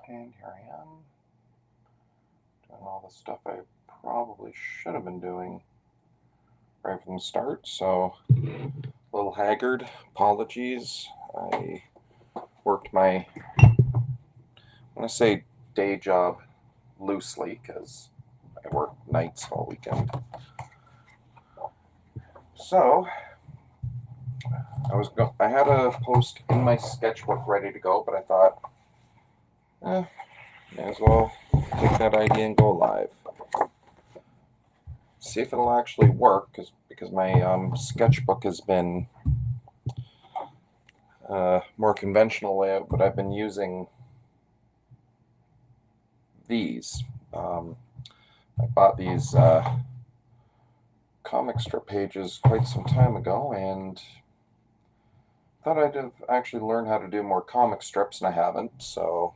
And here I am, doing all the stuff I probably should have been doing right from the start. So, a little haggard. Apologies. I worked my, I'm going to say day job loosely because I work nights all weekend. So, I had a post in my sketchbook ready to go, but I thought, may as well take that idea and go live. See if it'll actually work, because my sketchbook has been more conventional layout, but I've been using these. I bought these comic strip pages quite some time ago, and thought I'd have actually learned how to do more comic strips, and I haven't, so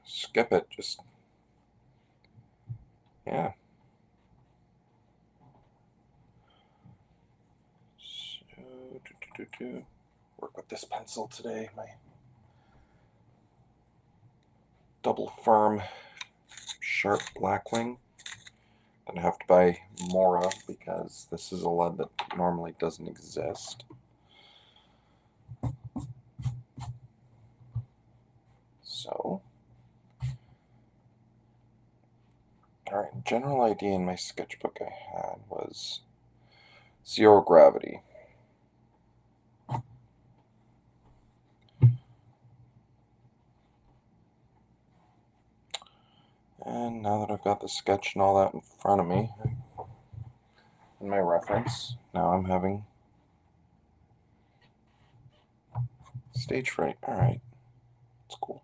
skip it. Just, yeah. So, work with this pencil today, my double firm sharp Blackwing. Then I have to buy more because this is a lead that normally doesn't exist. So, alright, general idea in my sketchbook I had was zero gravity. And now that I've got the sketch and all that in front of me, in my reference, now I'm having stage fright. Alright, it's cool.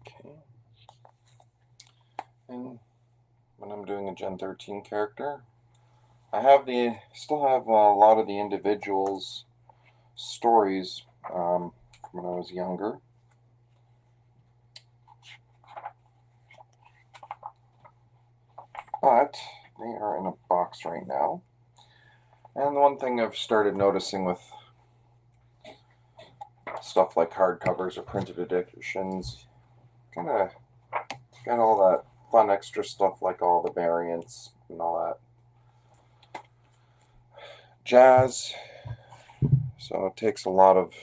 Okay. And when I'm doing a Gen 13 character, I still have a lot of the individuals' stories from when I was younger. But they are in a box right now. And the one thing I've started noticing with stuff like hardcovers or printed editions, kind of got all that fun extra stuff like all the variants and all that jazz. So it takes a lot of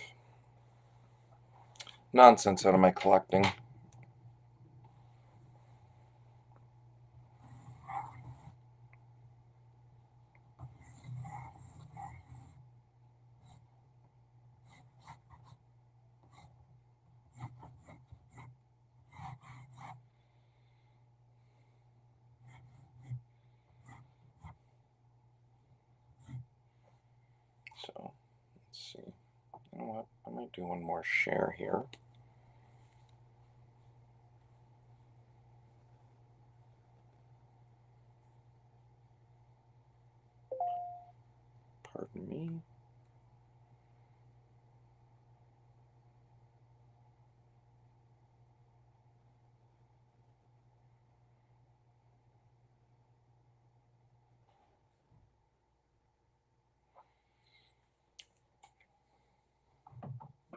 nonsense out of my collecting. So let's see. You know what? I might do one more share here. Pardon me.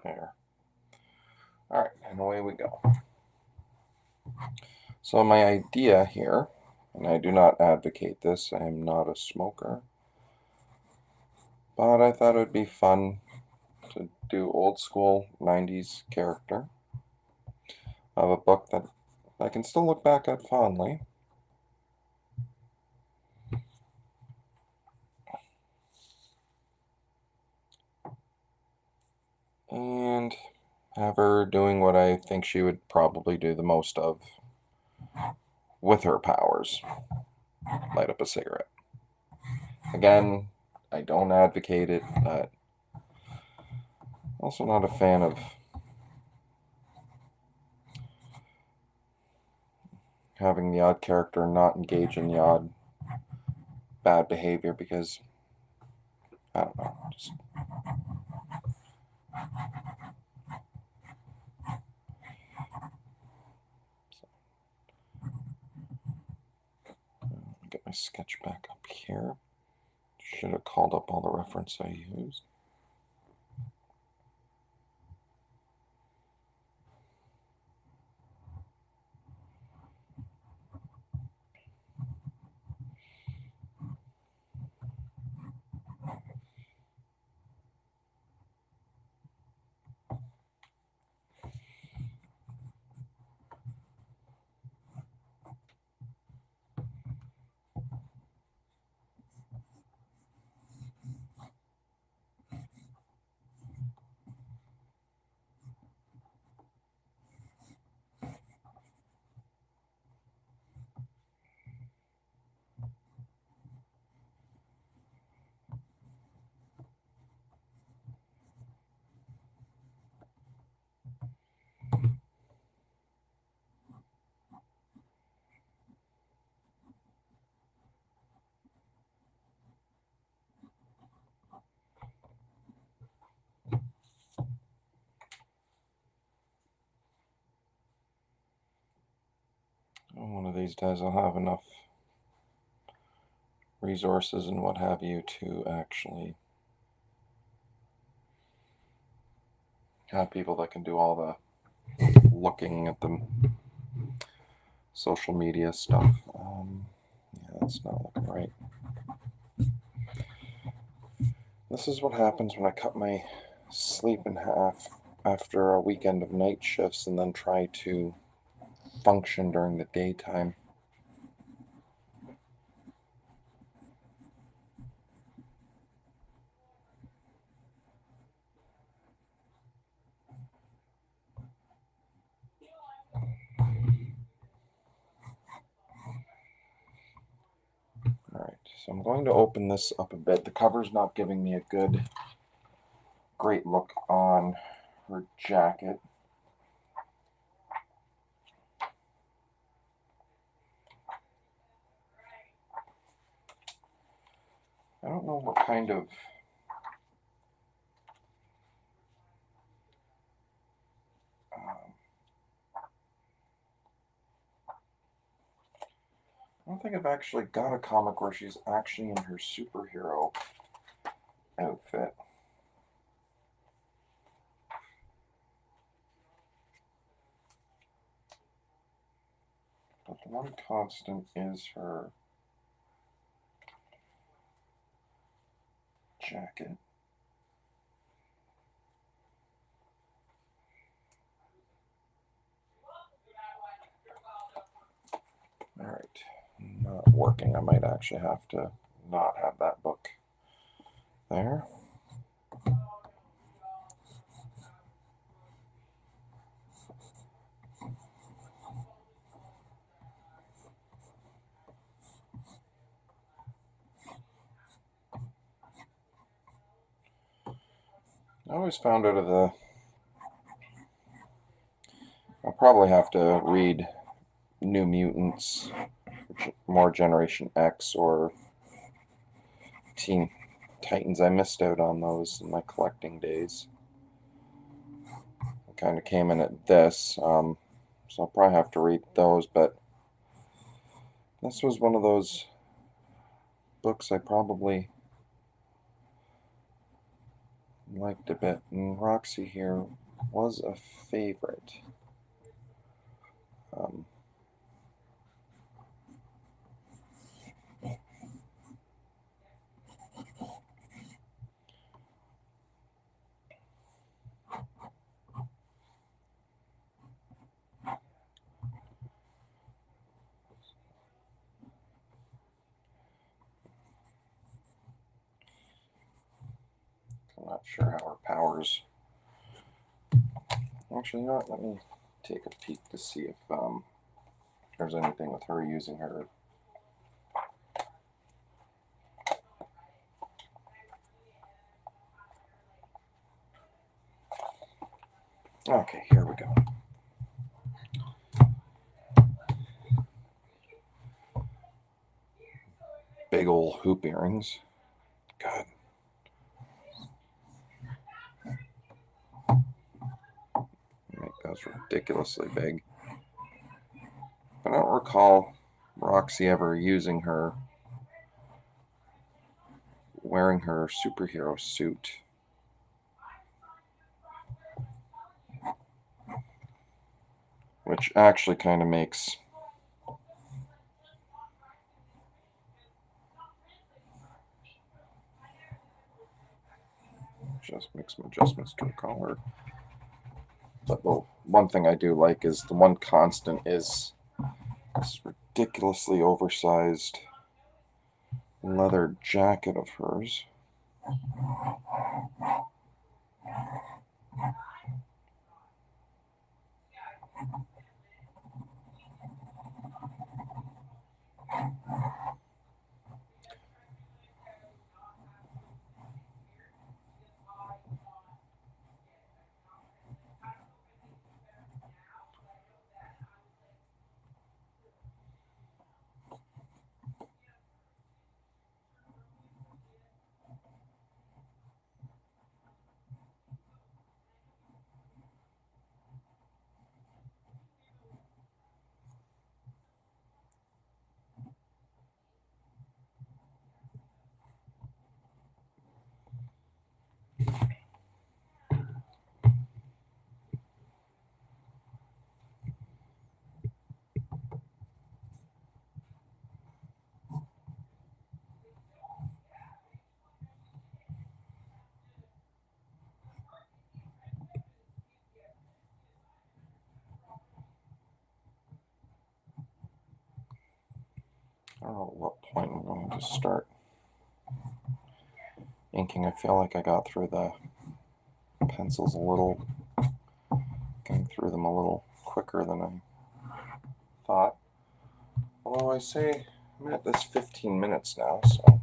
There. Alright, and away we go. So my idea here, and I do not advocate this, I am not a smoker, but I thought it would be fun to do old school 90s character. of a book that I can still look back at fondly. And have her doing what I think she would probably do the most of with her powers. Light up a cigarette. Again, I don't advocate it, but also not a fan of having the odd character not engage in the odd bad behavior because, I don't know, just get my sketch back up here. Should have called up all the reference I used. One of these days I'll have enough resources and what have you to actually have people that can do all the looking at the social media stuff. Yeah, that's not looking right. This is what happens when I cut my sleep in half after a weekend of night shifts and then try to function during the daytime. Alright, so I'm going to open this up a bit. The cover's not giving me a great look on her jacket. I don't know what kind of I don't think I've actually got a comic where she's actually in her superhero outfit. But the one constant is her jacket. Alright, not working. I might actually have to not have that book there. I always found out of the... I'll probably have to read New Mutants, more Generation X, or Teen Titans. I missed out on those in my collecting days. I kind of came in at this, so I'll probably have to read those, but this was one of those books I probably liked a bit, and Roxy here was a favorite. Not sure how her powers. Actually, you know what? Let me take a peek to see if there's anything with her using her. Okay, here we go. Big old hoop earrings. God. Make those ridiculously big. But I don't recall Roxy ever using her, wearing her superhero suit. Which actually kind of makes just make some adjustments to her collar. But the one thing I do like is the one constant is this ridiculously oversized leather jacket of hers. I don't know at what point I'm going to start inking. I feel like I got through the pencils a little, getting through them a little quicker than I thought. Although I say I'm at this 15 minutes now, so.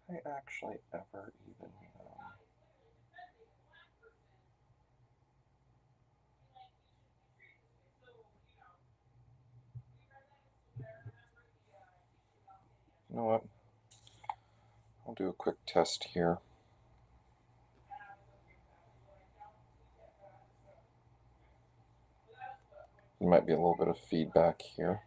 Did I actually ever even you know what? I'll do a quick test here. There might be a little bit of feedback here.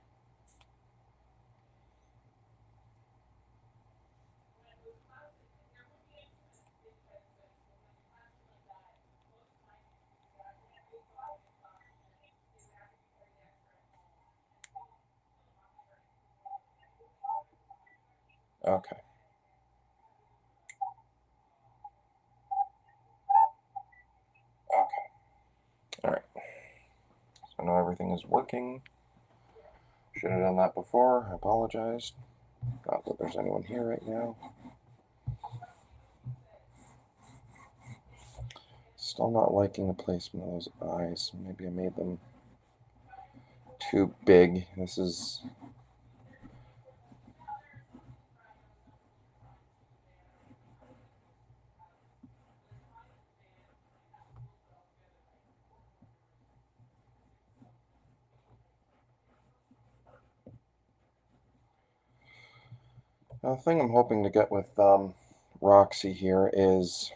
Okay. Okay. All right. So now everything is working. Should have done that before. I apologize. Not that there's anyone here right now. Still not liking the placement of those eyes. Maybe I made them too big. This is... Now, the thing I'm hoping to get with Roxy here is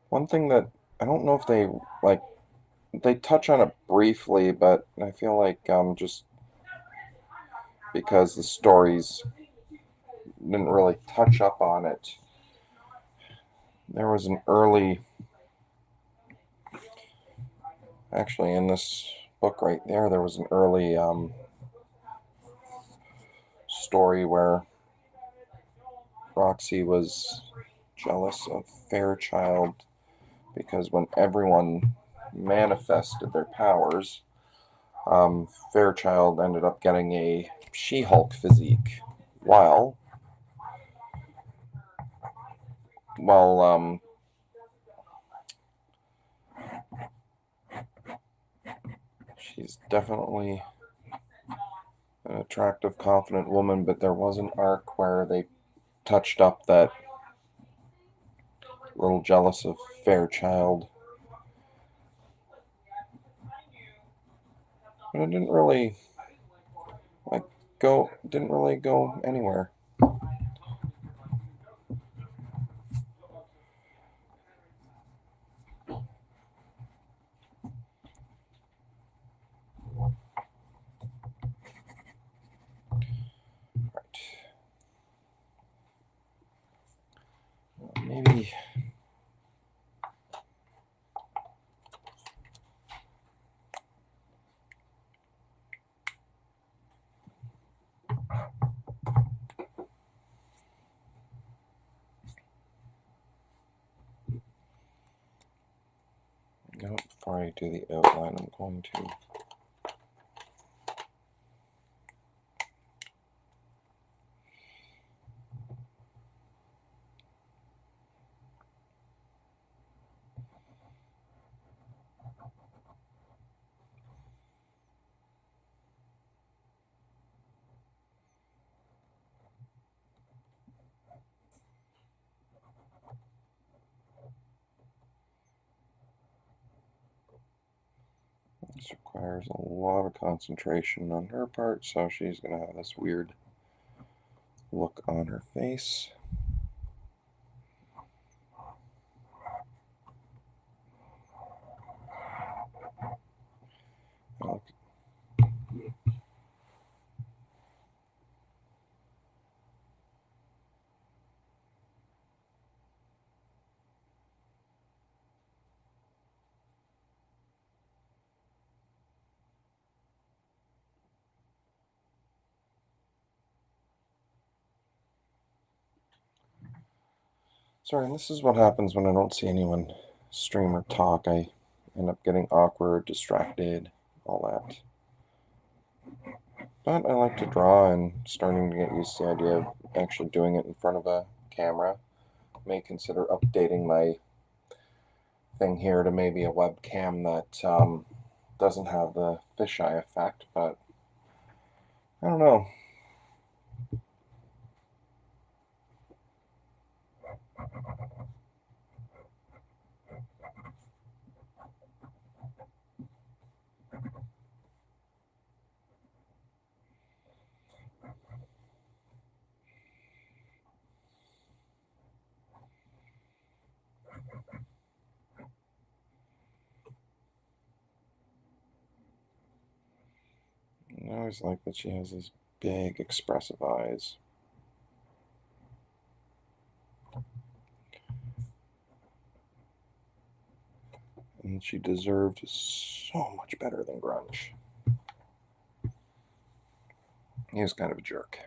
one thing that I don't know if they touch on it briefly, but I feel like just because the story's didn't really touch up on it. There was an early, actually in this book right there was an early story where Roxy was jealous of Fairchild because when everyone manifested their powers, Fairchild ended up getting a She-Hulk physique, while she's definitely an attractive, confident woman, but there was an arc where they touched up that little jealous of Fairchild. But it didn't really go anywhere. Maybe before I do the outline, I'm going to this requires a lot of concentration on her part, so she's going to have this weird look on her face. Sorry, and this is what happens when I don't see anyone stream or talk. I end up getting awkward, distracted, all that. But I like to draw, and starting to get used to the idea of actually doing it in front of a camera. May consider updating my thing here to maybe a webcam that doesn't have the fisheye effect, but I don't know. I always like that she has these big, expressive eyes. And she deserved so much better than Grunge. He was kind of a jerk.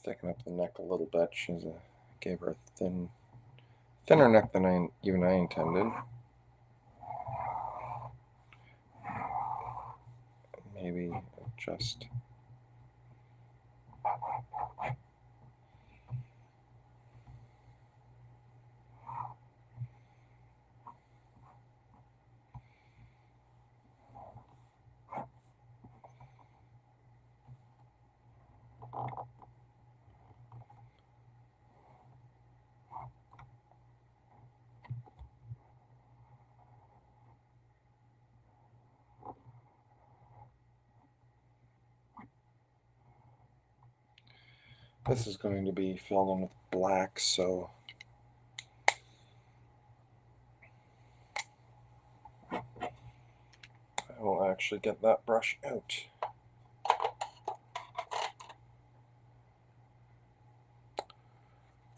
thicken up the neck a little bit. Gave her a thinner neck than even I intended. Maybe just this is going to be filled in with black, so I will actually get that brush out.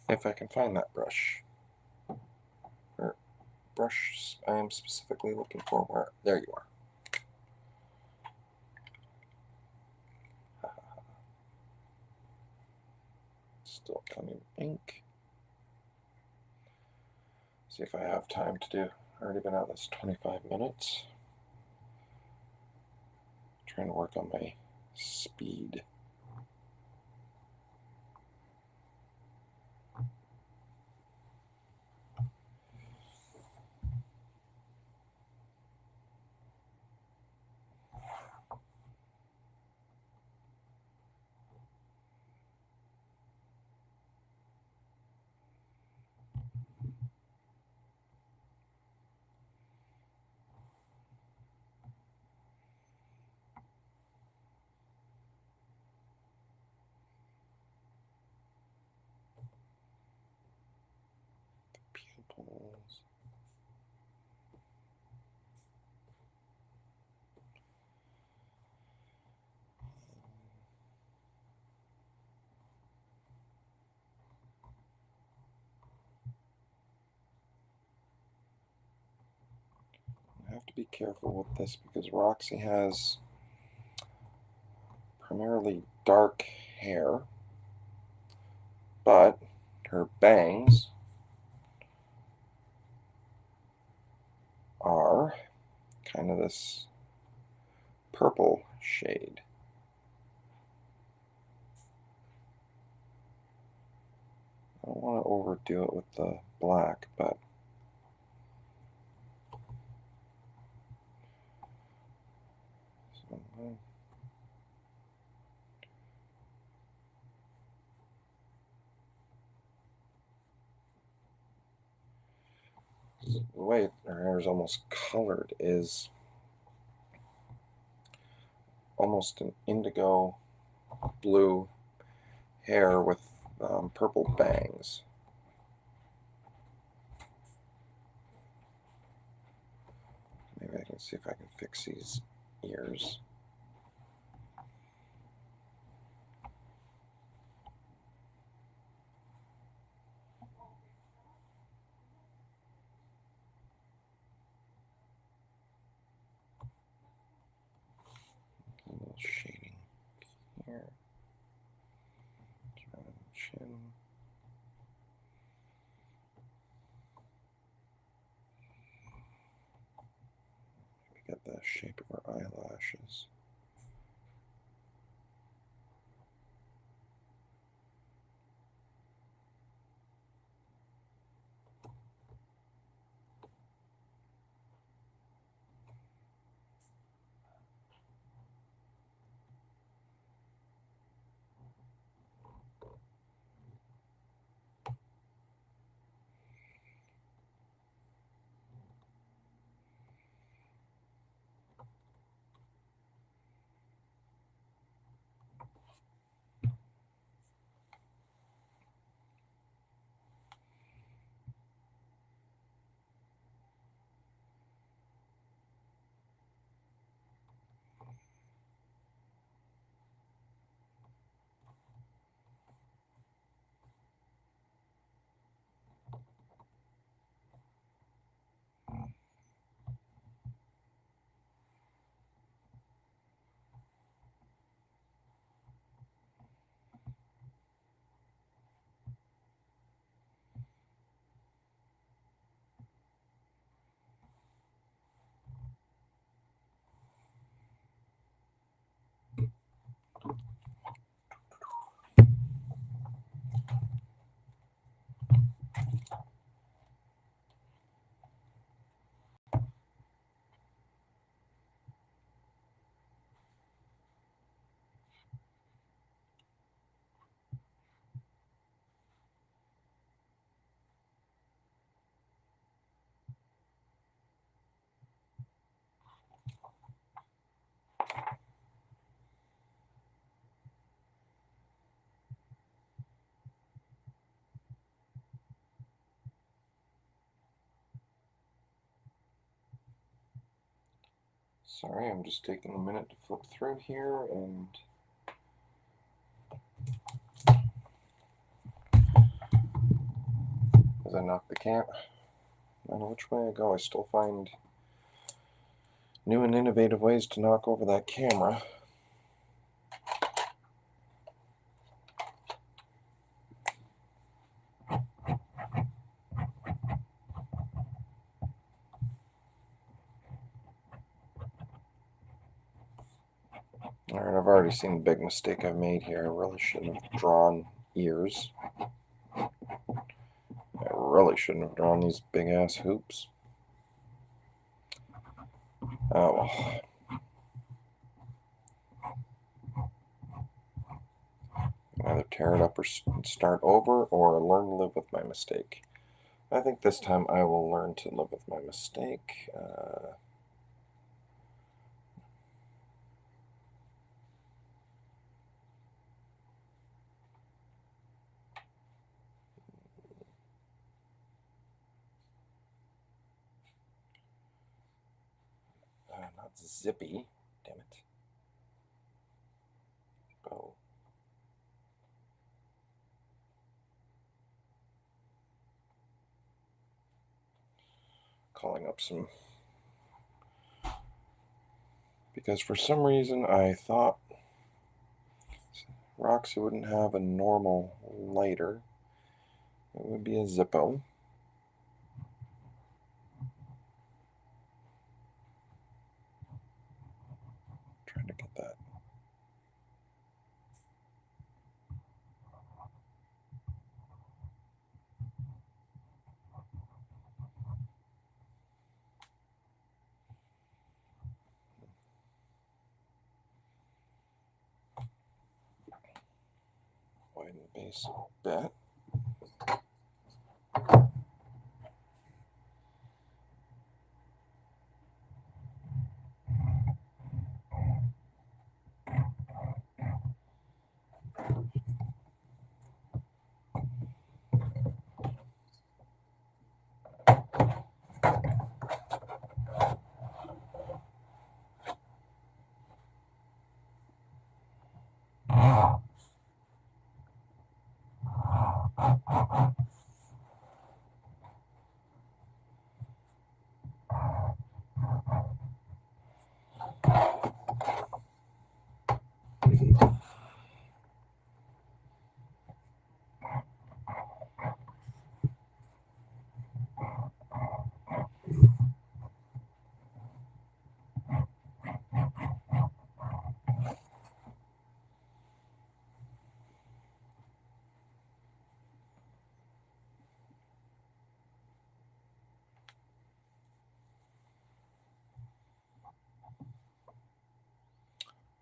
If I can find that brush. Or brush I am specifically looking for. Where? There you are. Still coming ink. See if I have time to do. Already been at this 25 minutes. Trying to work on my speed. Pupils. I have to be careful with this because Roxy has primarily dark hair, but her bangs are kind of this purple shade. I don't want to overdo it with the black, but the way her hair is almost colored is almost an indigo blue hair with purple bangs. Maybe I can see if I can fix these ears. A little shading here. Around the chin. Get the shape of her eyelashes. Sorry, I'm just taking a minute to flip through here, and as I knock the camp, no matter which way I go, I still find new and innovative ways to knock over that camera. Alright, I've already seen the big mistake I've made here. I really shouldn't have drawn ears. I really shouldn't have drawn these big ass hoops. Oh well. Either tear it up or start over, or learn to live with my mistake. I think this time I will learn to live with my mistake. Not zippy. Damn it. Oh. Calling up some, because for some reason I thought Roxy wouldn't have a normal lighter. It would be a Zippo. Trying to get that. Widen the base a bit.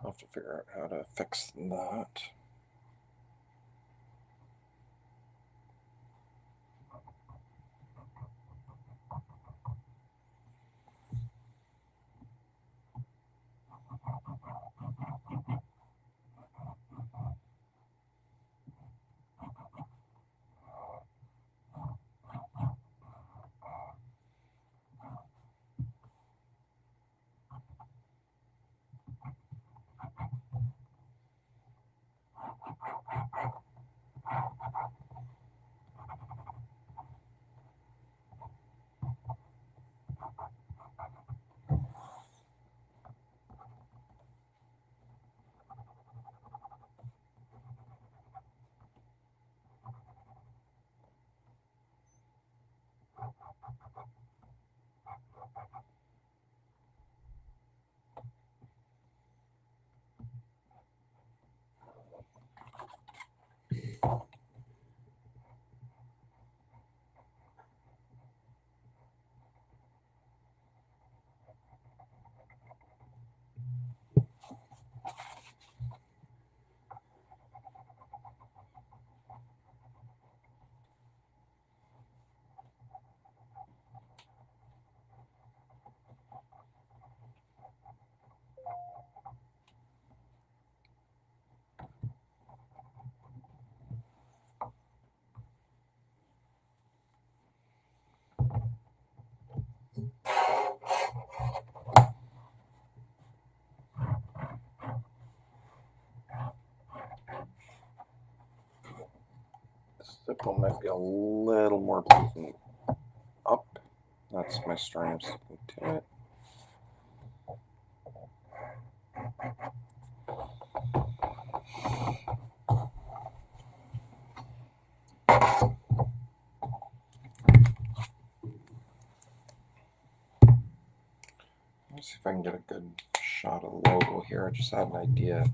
I'll have to figure out how to fix that. Stipple might be a little more pointing up. That's my string sticking to it. Let's see if I can get a good shot of the logo here. I just had an idea.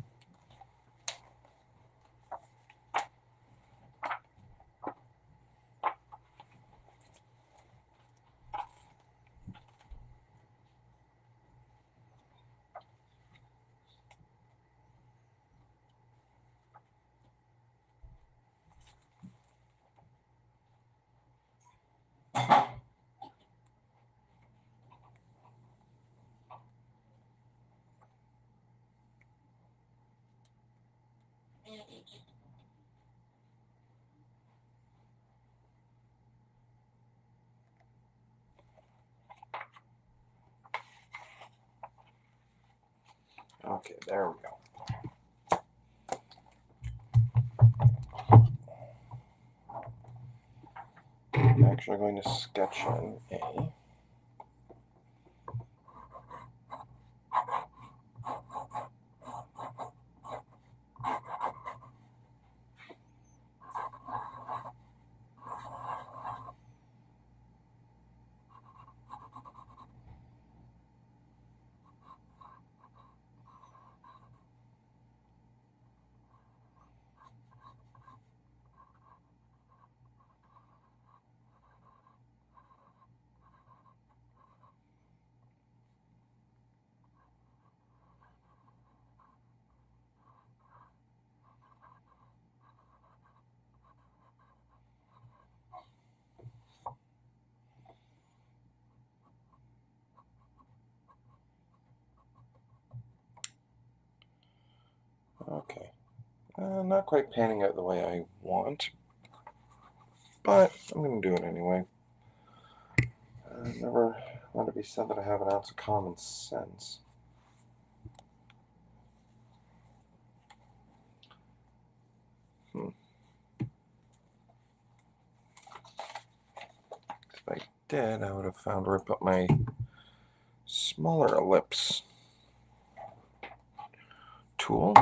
Okay, there we go. I'm actually going to sketch an A. Okay, not quite panning out the way I want, but I'm going to do it anyway. I never want to be said that I have an ounce of common sense. If I did, I would have found where I put my smaller ellipse tool.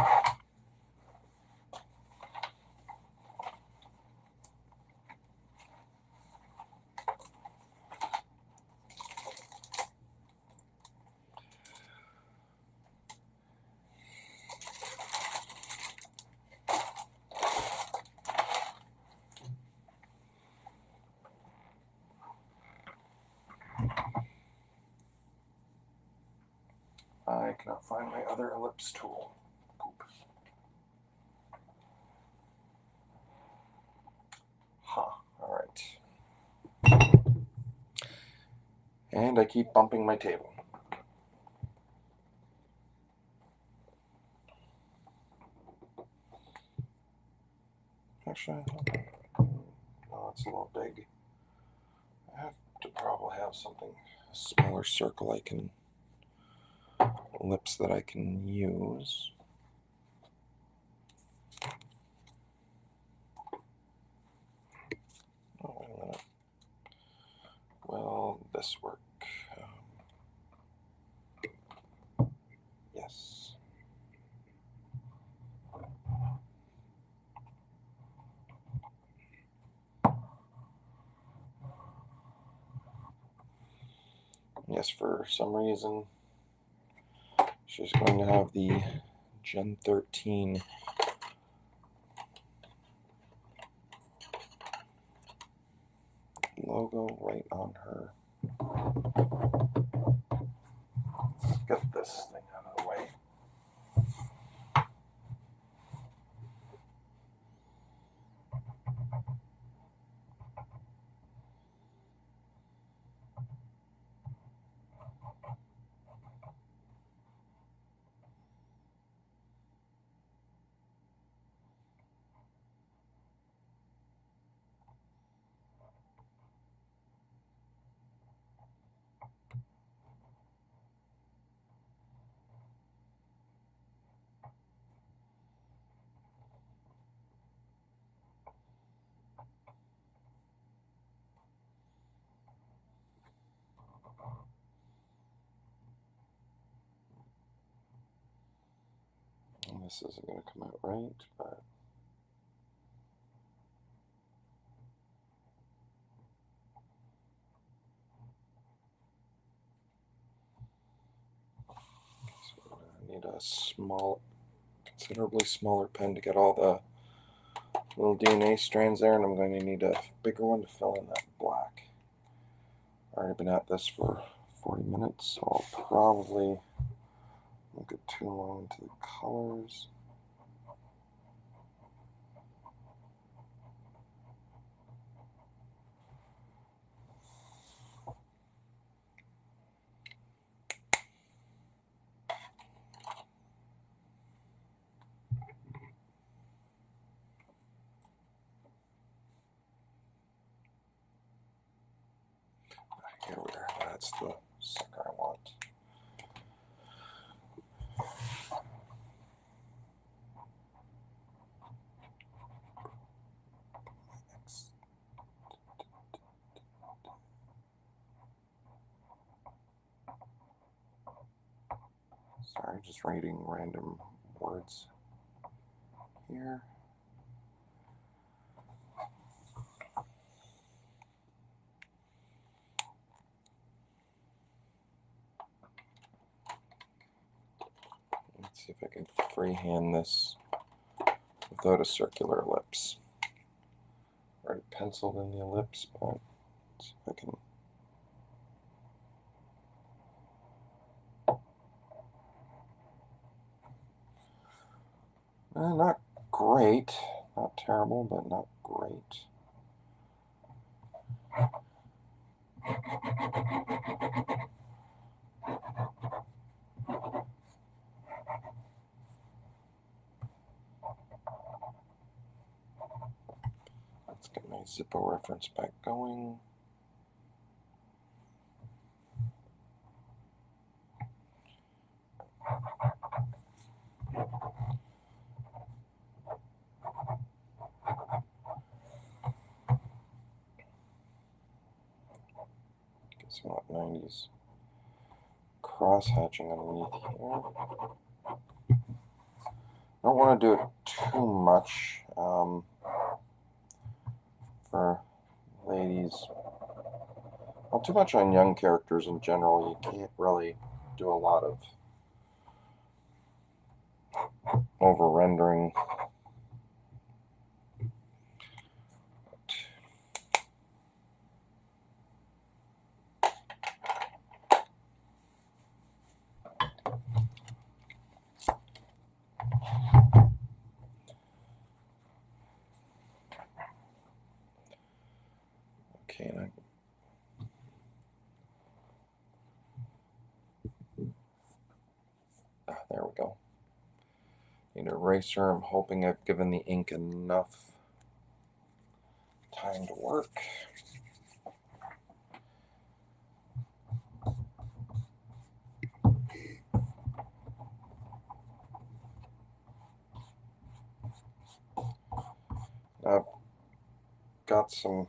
I cannot find my other ellipse tool. Poop. Huh, alright. And I keep bumping my table. Actually, no, it's a little big. I have to probably have something, a smaller circle I can, ellipse that I can use. Oh, wait a minute. Will this work? Yes. Yes, for some reason, she's going to have the Gen 13 logo right on her. Let's get this thing out of the way. This isn't going to come out right, but so I need a considerably smaller pen to get all the little DNA strands there, and I'm going to need a bigger one to fill in that black. I've already been at this for 40 minutes, so I'll probably won't get too long into the colors. Here we are. That's the sucker I want. Sorry, just writing random words here. Let's see if I can freehand this without a circular ellipse. I already penciled in the ellipse, but let's see if I can. Not great, not terrible, but not great. Let's get my Zippo reference back going. Get some 90s cross-hatching underneath here. Don't want to do it too much for ladies. Well, too much on young characters in general. You can't really do a lot of over-rendering. Okay, there we go. Need an eraser. I'm hoping I've given the ink enough time to work. I've got some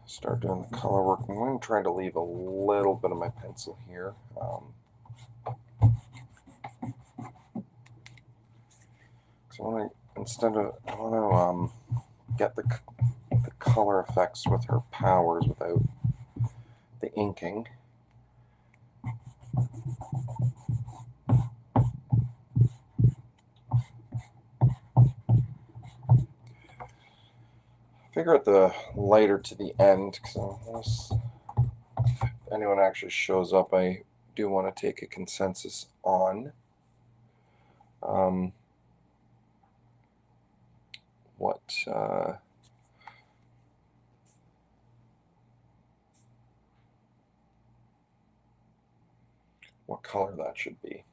start doing the color work. I'm going to try to leave a little bit of my pencil here. So I want to get the color effects with her powers without the inking. Figure out the lighter to the end, because if anyone actually shows up, I do want to take a consensus on what color that should be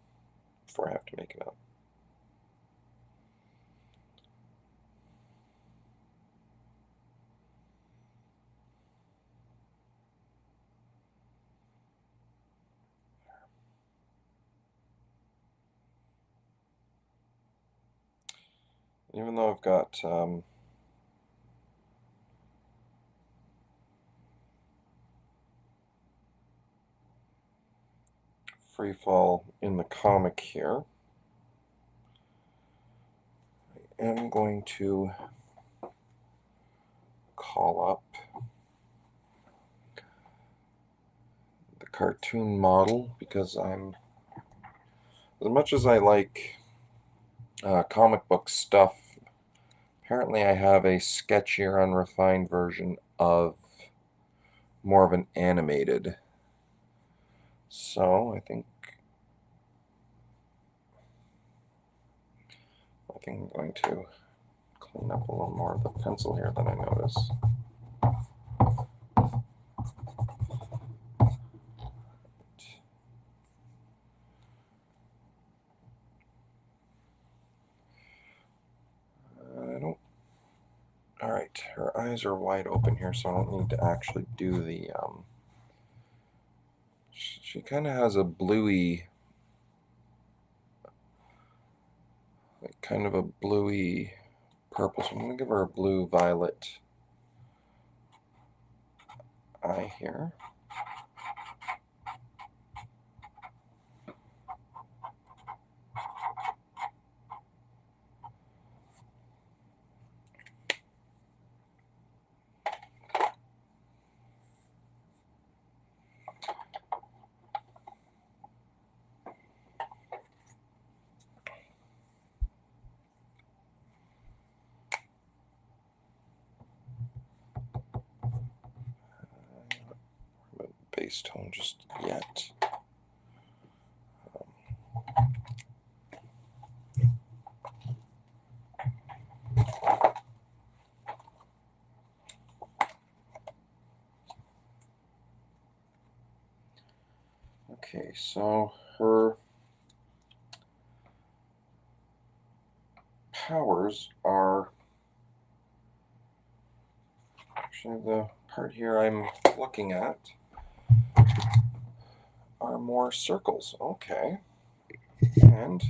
before I have to make it up. Even though I've got Freefall in the comic here. I am going to call up the cartoon model because as much as I like comic book stuff, apparently I have a sketchier, unrefined version of more of an animated. So I think I'm going to clean up a little more of the pencil here than I notice. All right, her eyes are wide open here, so I don't need to actually do the, she kind of has a bluey, like kind of a bluey purple, so I'm going to give her a blue-violet eye here. Base tone just yet. Okay, so her powers are actually the part here I'm looking at are more circles. Okay. And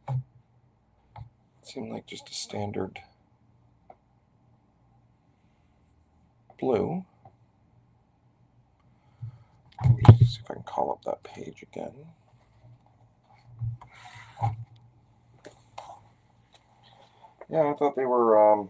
it seemed like just a standard blue. Let's see if I can call up that page again. Yeah, I thought they were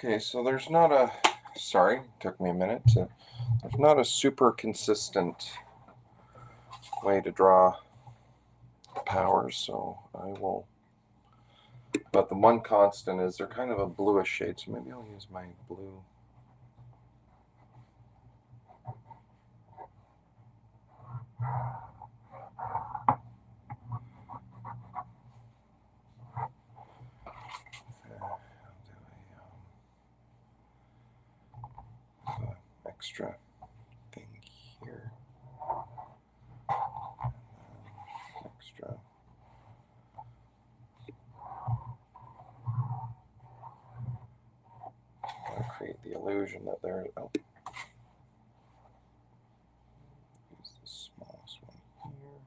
okay, so there's not a, sorry, took me a minute to, there's not a super consistent way to draw the powers, so I will, but the one constant is they're kind of a bluish shade, so maybe I'll use my blue. Extra thing here. Extra. I'll create the illusion that there. Oh. Use the smallest one here.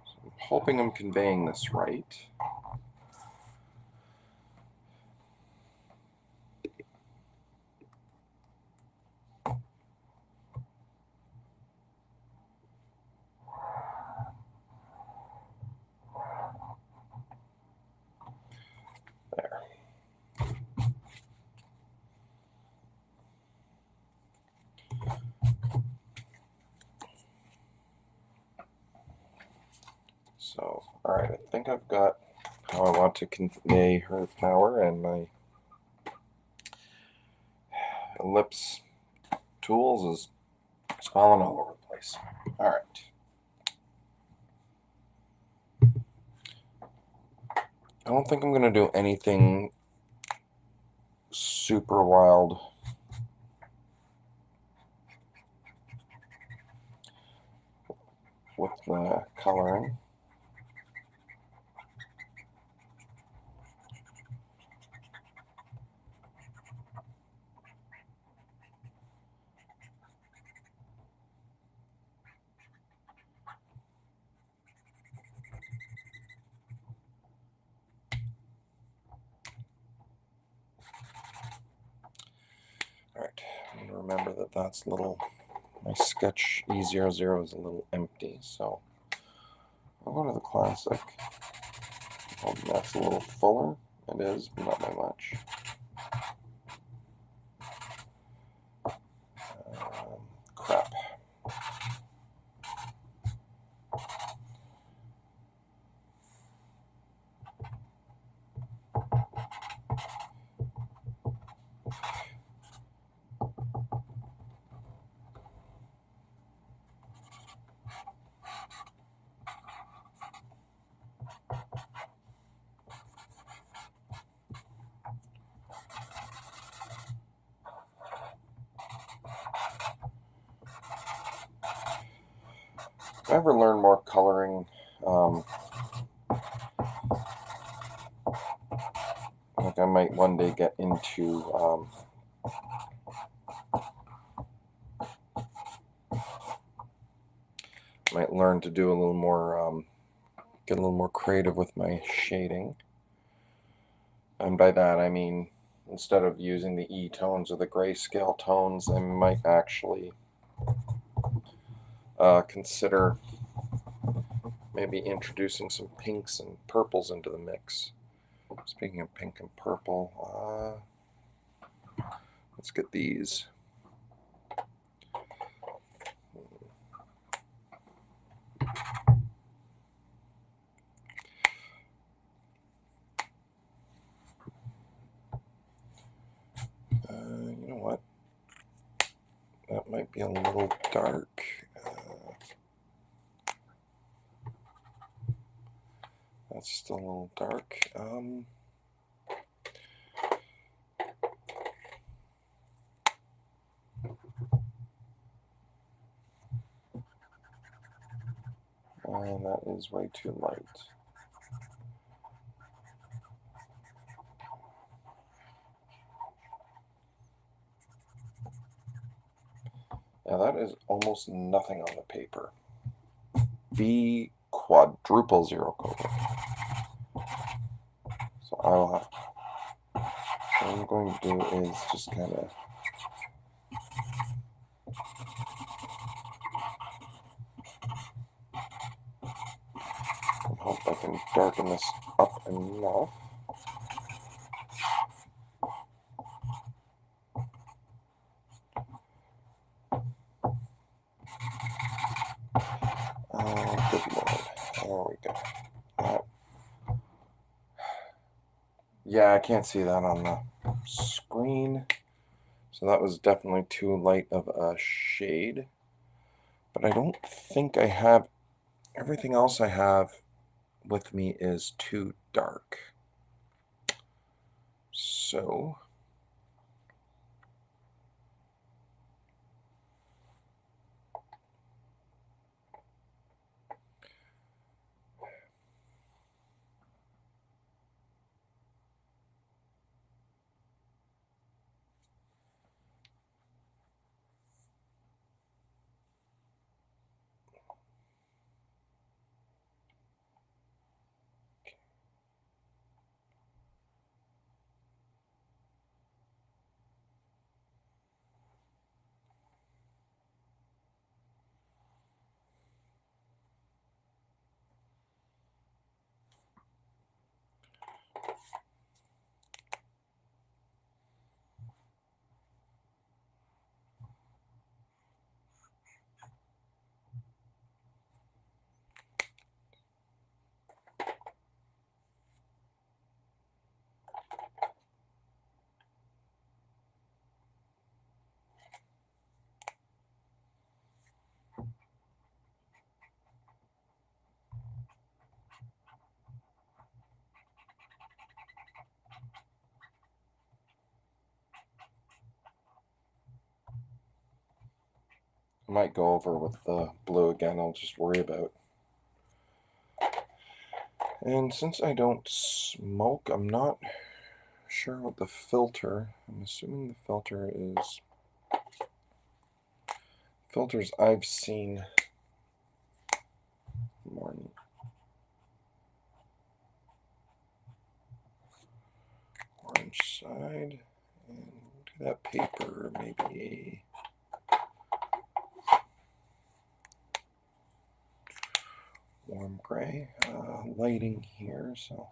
So I'm hoping I'm conveying this right. There. So, all right, I think I've got how I want to convey her power, and my ellipse tools is falling all over the place. All right. I don't think I'm going to do anything super wild with the coloring. All right, I'm going to remember that that's little, my sketch E00 is a little empty, so I'll go to the classic. That's a little fuller. It is, but not by much. Crap. If I ever learn more coloring, like I might one day get into might learn to do a little more, get a little more creative with my shading. And by that I mean, instead of using the E tones or the grayscale tones, I might actually consider maybe introducing some pinks and purples into the mix. Speaking of pink and purple, let's get these. You know what? That might be a little dark. That's still a little dark. And that is way too light. Yeah, that is almost nothing on the paper. B quadruple zero coating. So I will have. What I'm going to do is just kind of. I hope I can darken this up enough. Oh, good lord. There we go. Yeah, I can't see that on the screen. So that was definitely too light of a shade. But I don't think I have, everything else I have with me is too dark. So might go over with the blue again. I'll just worry about. And since I don't smoke, I'm not sure what the filter. I'm assuming the filter is filters I've seen more orange side, and do that paper maybe a warm gray. Lighting here, so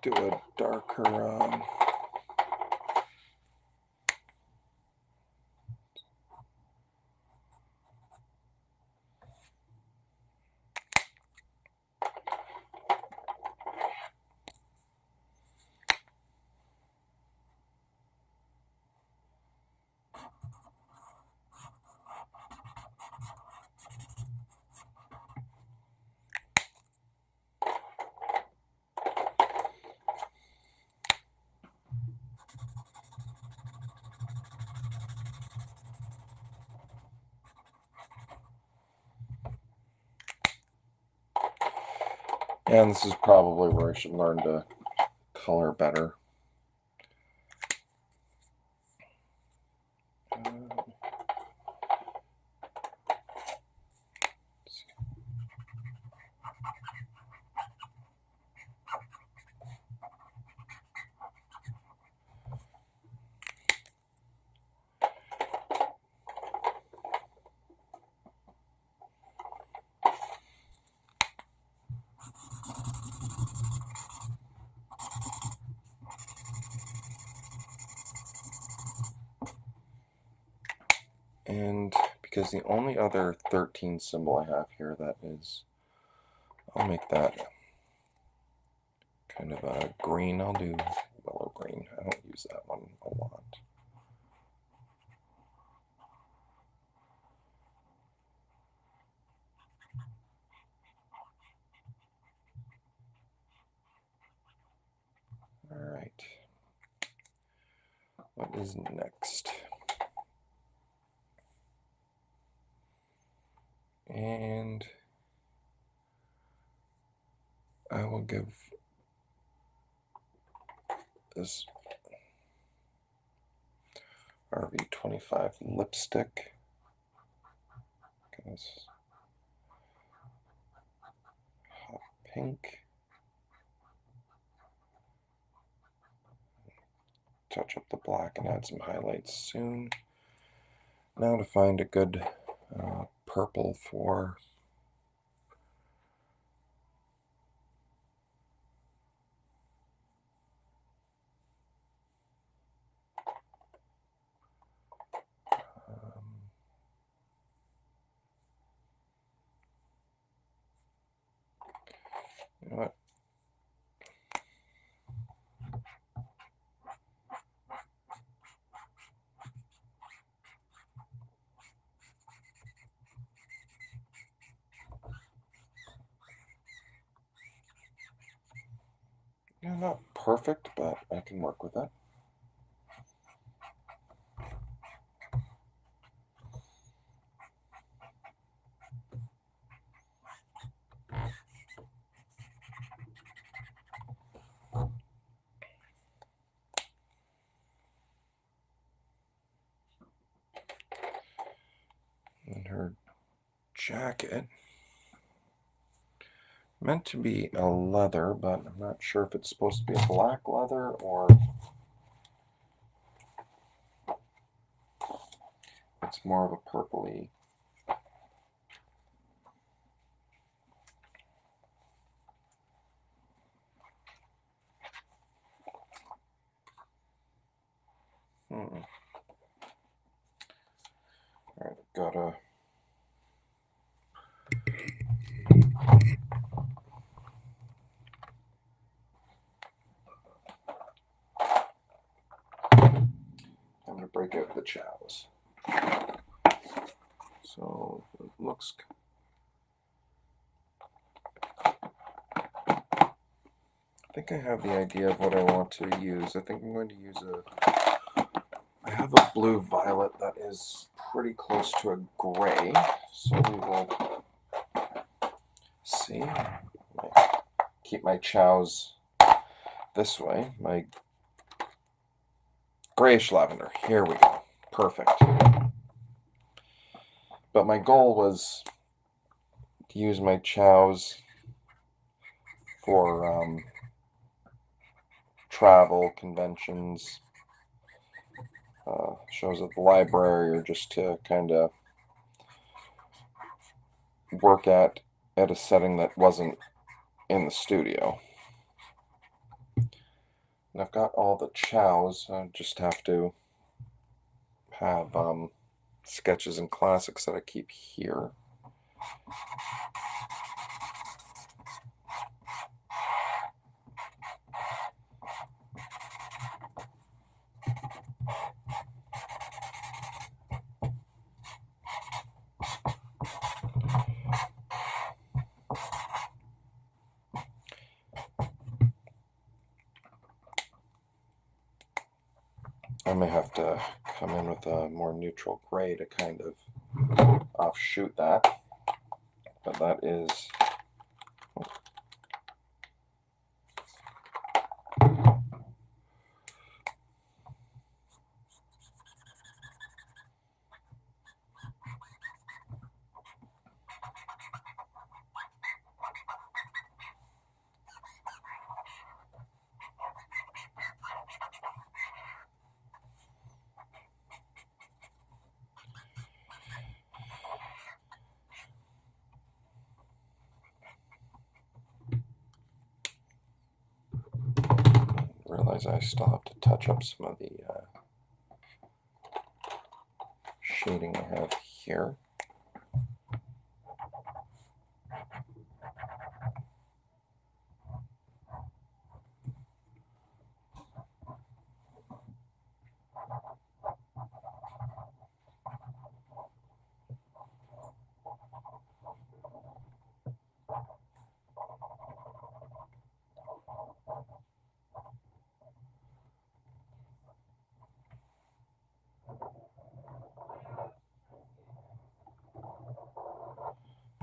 do a darker and this is probably where I should learn to color better. And because the only other 13 symbol I have here that is, I'll make that kind of a green. I'll do willow green. I don't use that one a lot. All right. What is next? And I will give this RV25 lipstick. This hot pink. Touch up the black and add some highlights soon. Now to find a good purple for you know what? Yeah, not perfect, but I can work with it. And her jacket, meant to be a leather, but I'm not sure if it's supposed to be a black leather or it's more of a purpley. All right, gotta time to break out the chows. So it looks think I have the idea of what I want to use. I think I'm going to use I have a blue violet that is pretty close to a gray, so we will see. Keep my chows this way. My grayish lavender. Here we go. Perfect. But my goal was to use my chows for travel, conventions, shows at the library, or just to kind of work at a setting that wasn't in the studio. And I've got all the chows. I just have to have sketches and classics that I keep here. I may have to come in with a more neutral gray to kind of offshoot that, but that is realize I still have to touch up some of the shading I have here.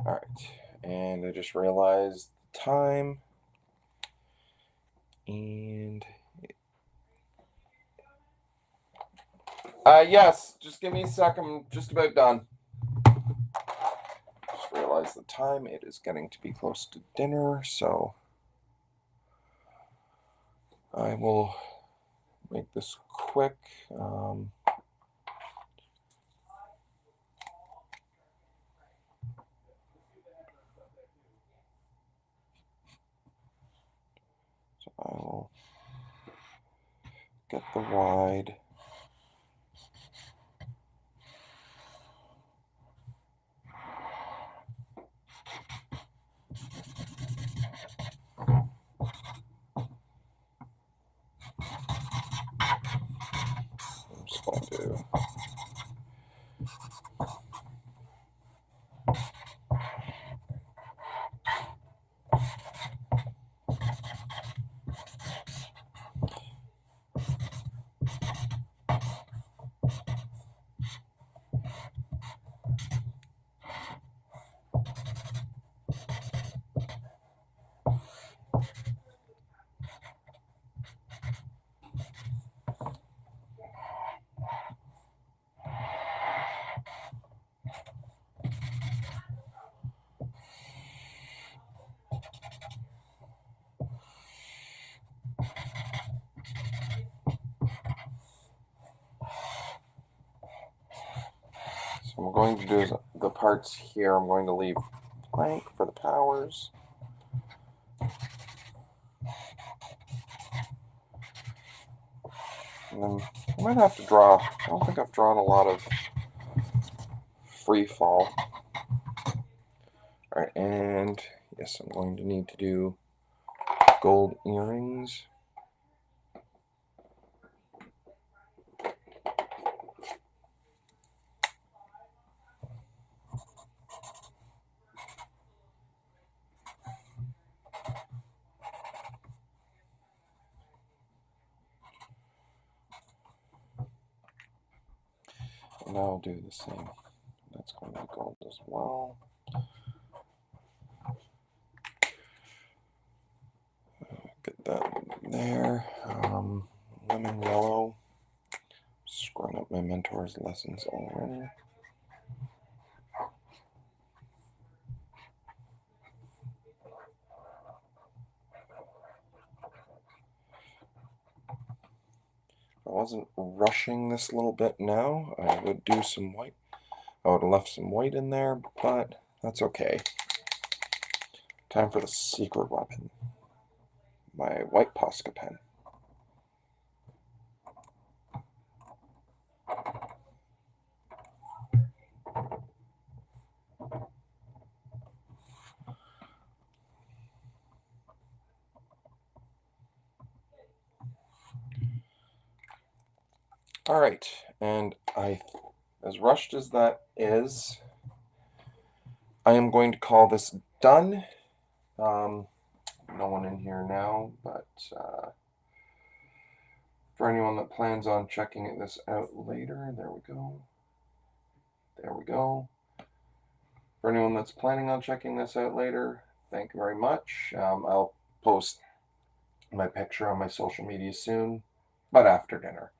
All right, and I just realized the time, and yes, just give me a sec. I'm just about done. Just realized the time. It is getting to be close to dinner, so I will make this quick. So I will get the wide. I'm just going to So what I'm going to do is the parts here, I'm going to leave blank for the powers. And then I might have to draw, I don't think I've drawn a lot of Freefall. Alright, and yes, I'm going to need to do gold earrings. And I'll do the same. That's going to be gold as well. Get that there. Lemon yellow. Screwing up my mentor's lessons already. If I wasn't rushing this little bit now, I would do some white. I would have left some white in there, but that's okay. Time for the secret weapon. My white Posca pen. All right, and as rushed as that is, I am going to call this done. No one in here now, but for anyone that plans on checking this out later, there we go. There we go. For anyone that's planning on checking this out later, thank you very much. I'll post my picture on my social media soon, but after dinner.